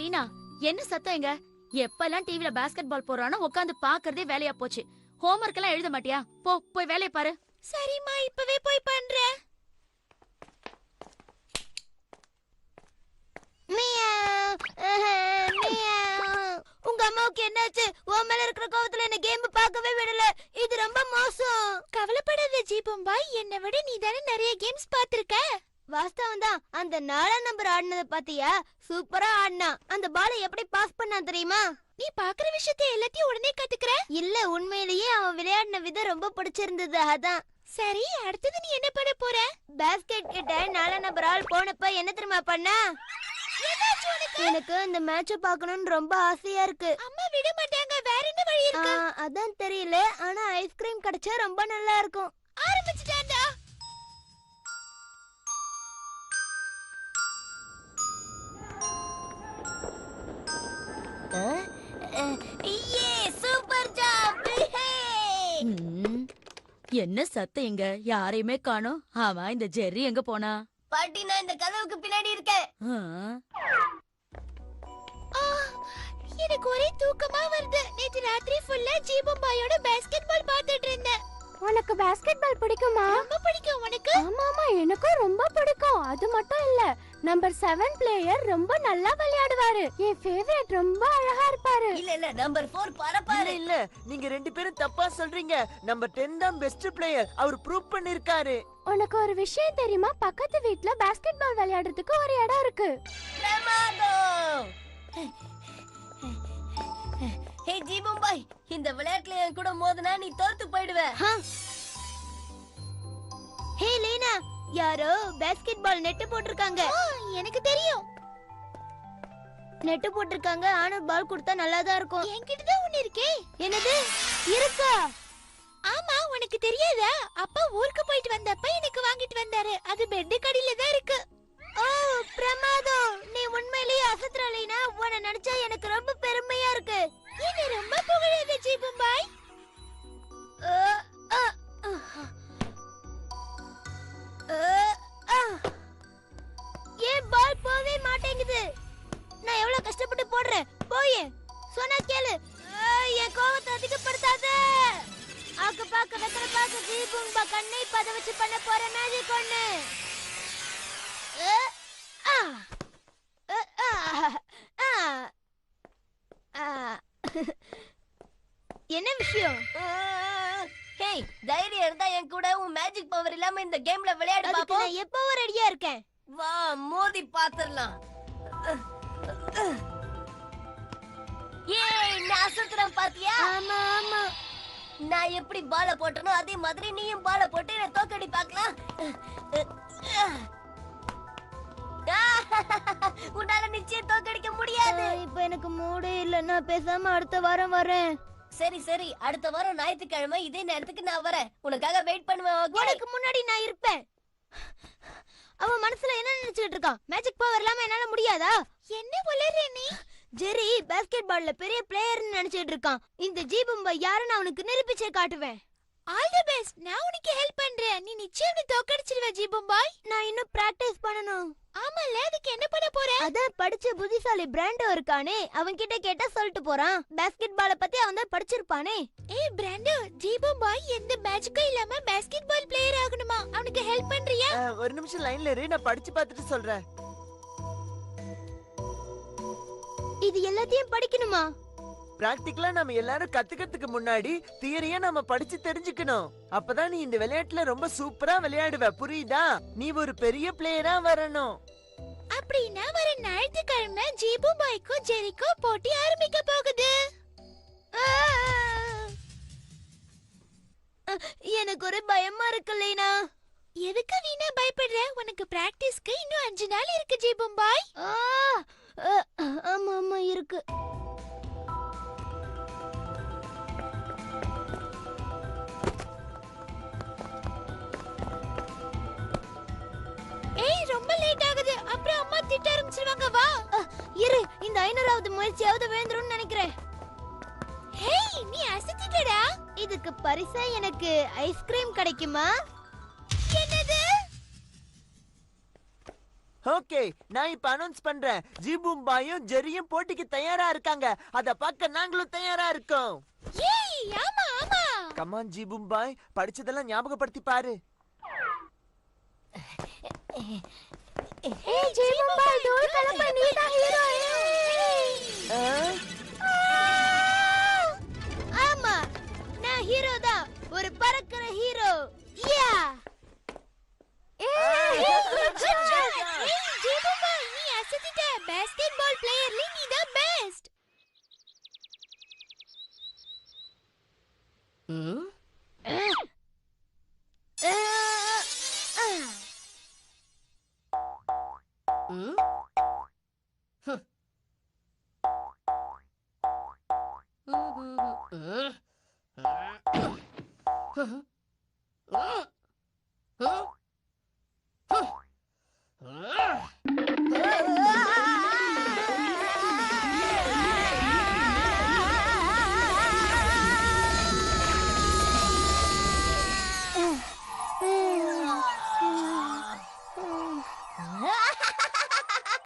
லீனா, என்ன சத்தம் எங்க? எப்பெல்லாம் டிவில பாஸ்கெட் பால் போறானோ உட்காந்து பாக்குறதே வேலையா போச்சு. ஹோம்வொர்க் எல்லாம் எழுத மாட்டியா? போய் வேலைய பாரு. சரிம்மா, இப்பவே போய் பண்றேன். உங்க அம்மாவுக்கு என்னாச்சு? உன் மேல இருக்கிற கோவத்துல என்ன கேம் பார்க்கவே விடல. இது ரொம்ப மோசம். கவலைப்படாத ஜீபம்பாய், என்னை விட நீ தானே நிறைய கேம்ஸ் பாத்திருக்க. வாஸ்தவம் தான். அந்த 4ஆம் நம்பர் ஆடினத பாத்தியா? சூப்பரா ஆடினா. அந்த பாலை எப்படி பாஸ் பண்ணா தெரியுமா? நீ பாக்குற விஷயத்தை எல்லாத்தையும் உடனே கத்துக்கற? இல்ல, உண்மையிலேயே அவன் விளையாடின விதம் ரொம்ப பிடிச்சிருந்தது. அதான். சரி, அடுத்தது நீ என்ன பண்ண போற? பாஸ்கெட் கிட்ட 4ஆம் நம்பர் ஆள் போனப்ப என்ன தெரியுமா பண்ணா? எனக்கு இந்த மேட்ச பார்க்கணும்னு ரொம்ப ஆசையா இருக்கு. அம்மா விட மாட்டாங்க. வேற என்ன வழி இருக்கு? அதான் தெரியல. ஆனா ஐஸ்கிரீம் கிடைச்சா ரொம்ப நல்லா இருக்கும். ஆரம்பிச்சிட்டாண்டா. Super job. என்ன சத்தம் இங்க? யாரையுமே காணோம். ஆமா, இந்த ஜெர்ரி எங்க போனா? பாட்டி, நான் இந்த கதவுக்கு பின்னாடி இருக்கேன். எனக்கு ஒரே தூக்கமா வருது. நேத்து ராத்திரி ஃபுல்லா ஜீபம்பாயோட பாஸ்கெட் பால் பார்த்துட்டு இருந்தேன். உனக்கு பாஸ்கெட் பால் பிடிக்குமா? ரொம்ப பிடிக்கும். உனக்கு? ஆமாமா, எனக்கும் ரொம்ப பிடிக்கும். அது மட்டும் இல்ல, நம்பர் 7 பிளேயர் ரொம்ப நல்லா விளையாடுவாரு. என் ஃபேவரட். ரொம்ப அழகா இருப்பாரு. இல்ல நம்பர் 4 பரப்பாரு. இல்ல நீங்க ரெண்டு பேரும் தப்பா சொல்றீங்க. நம்பர் 10 தான் பெஸ்ட் பிளேயர். அவர் ப்ரூவ் பண்ணிருக்காரு. உனக்கு ஒரு விஷயம் தெரியுமா? பக்கத்து வீட்ல பாஸ்கெட் பால் விளையாடுறதுக்கு ஒரு இடம் இருக்கு. பிரமாதம். ஹே ஜீபம்பாய், இந்த விளையாட்டுல என் கூட மோதினா நீ தோத்து போயிடுவ. ஹே லீனா, யாரோ பாஸ்கெட் பால் நெட் போட்டுருக்காங்க. எனக்கு தெரியும். நெட் போட்டுருக்காங்க. ஆனா பால் கொடுத்தா நல்லா தான் இருக்கும். என்கிட்ட தான் ஒன்னு இருக்கே. என்னது இருக்கா? ஆமா, உனக்கு தெரியாதா? அப்பா ஊருக்கு போயிட்டு வந்தப்ப எனக்கு வாங்கிட்டு வந்தாரு. அது பெட் கடியில தான் இருக்கு. ஓ, பிரமாதம். நீ உண்மையிலேயே அசத்துற லீனா. உன்னை நினைச்சா எனக்கு ரொம்ப பெருமையா இருக்கு. என்ன ரொம்ப புகழாத ஜீபம்பாய். ஏன் பால் போவே மாட்டேங்குது? நான் எவ்வளவு கஷ்டப்பட்டு போடுறேன். போய் சொன்னா கேளு. என் கோவத்தை அதிகப்படுத்தாத. ஆக்க பாக்க வெத்தற பாக்க ஜீபும்பா கண்ணை பத வச்சு பண்ண போற மேஜிக் ஒண்ணு. என்ன விஷயம்? ஹேய், தைரியம் இருந்தா என் கூட உன் மேஜிக் பவர் இல்லாம இந்த கேம்ல விளையாடு பாப்போம். நான் எப்பவும் ரெடியா இருக்கேன். வா, மோதி பாத்துறலாம். ஏய், நான் அசத்துறேன் பாத்தியா? ஆமா ஆமா. நான் எப்படி பால போட்டனோ அதே மாதிரி நீயும் பால போட்டு என்ன தோக்கடி பார்க்கலாம். உன்னால நிச்சயம் தோக்கடிக்க முடியாது. இப்ப எனக்கு மூடே இல்ல. நான் பேசாம அடுத்த வாரம் வரேன். சரி, அடுத்த வாரம் ஞாயிற்றுக்கிழமை இதே நேரத்துக்கு நான் வரேன். உனக்காக வெயிட் பண்ணுவேன். உனக்கு முன்னாடி நான் இருப்பேன். அவன் மனசுல என்ன நினைச்சிட்டு இருக்கான்? மேஜிக் பவர் இல்லாம என்னால முடியாதா? என்ன உளறே நீ? ஜெரி பாஸ்கெட் பால்ல பெரிய பிளேயர்னு நினைச்சிட்டு இருக்கான். இந்த ஜீபம்பா யாருன்னு அவனுக்கு நிரூபிச்சே காட்டுவேன். All the best. நான் உனக்கு ஹெல்ப் பண்றேன். நீ நிச்சயம் தோக்கடிச்சிடுவ ஜீபம்பாய். நான் இன்னும் பிராக்டீஸ் பண்ணனும். ஆமால, அதுக்கு என்ன பண்ண போற? அதான் படிச்ச புத்திசாலி பிராண்டோ இருக்கானே, அவன் கிட்ட கேட்டா சொல்லிட்டு போறான். பாஸ்கெட் பாலை பத்தி அவன் தான் படிச்சிருப்பானே. ஏய் பிராண்டோ, ஜீபம்பாய் எந்த மேஜிக்கும் இல்லாம பாஸ்கெட் பால் பிளேயர் ஆகணுமா? அவனுக்கு ஹெல்ப் பண்றியா? ஒரு நிமிஷம் லைன்ல இரு, நான் படிச்சு பார்த்துட்டு சொல்றேன். இது எல்லாத்தையும் படிக்கணுமா? பிராக்டிகலா நம்ம எல்லாரும் கத்துக்கிறதுக்கு முன்னாடி தியரியா நம்ம படிச்சு தெரிஞ்சுக்கணும். அப்பதான் நீ இந்த விளையாட்டுல ரொம்ப சூப்பரா விளையாடுவ. புரியுதா? நீ ஒரு பெரிய பிளேயரா வரணும். அப்படின்னா வர ஞாயிற்றுக்கிழமை ஜீபம்பாய்க்கும் ஜெரிக்கும் போட்டி ஆரம்பிக்க போகுது. எனக்கு ஒரு பயமா இருக்கு லீனா. எதுக்கு வீணா பயப்படுற? உனக்கு பிராக்டிஸ்க்கு இன்னும் 5 நாள் இருக்கு ஜீபம்பாய். ஆமா ஆமா இருக்கு. ஏய், ரொம்ப லேட் ஆகுது. அப்புறம் அம்மா திட்ட ஆரம்பிச்சிடுவாங்க. வா. இரு, இந்த 500வது முயற்சியாவது வேண்டும்னு நினைக்கிறேன். ஹேய், நீ அசத்திட்டடா. இதுக்கு பரிசா எனக்கு ஐஸ்கிரீம் கிடைக்குமா? என்னது? ஓகே, நான் இப்ப அனௌன்ஸ் பண்றேன். ஜீபூம் பாயும் ஜெரியும் போட்டிக்கு தயாரா இருக்காங்க. அத பார்க்க நாங்களும் தயாரா இருக்கோம். ஏய் ஆமா ஆமா. கமான் ஜீபூம் பாய், படிச்சதெல்லாம் ஞாபகப்படுத்தி பாரு. ஏய் ஜீபூம் பாய், தூள் கலப்ப நீதான் ஹீரோ. ஆமா, நான் ஹீரோ தான். ஒரு பறக்கிற ஹீரோ. யா! ஜீபூம் பாய், நீ அசத்திட்ட. பாஸ்கெட்பால் பிளேயர்ல நீ தான் பெஸ்ட்.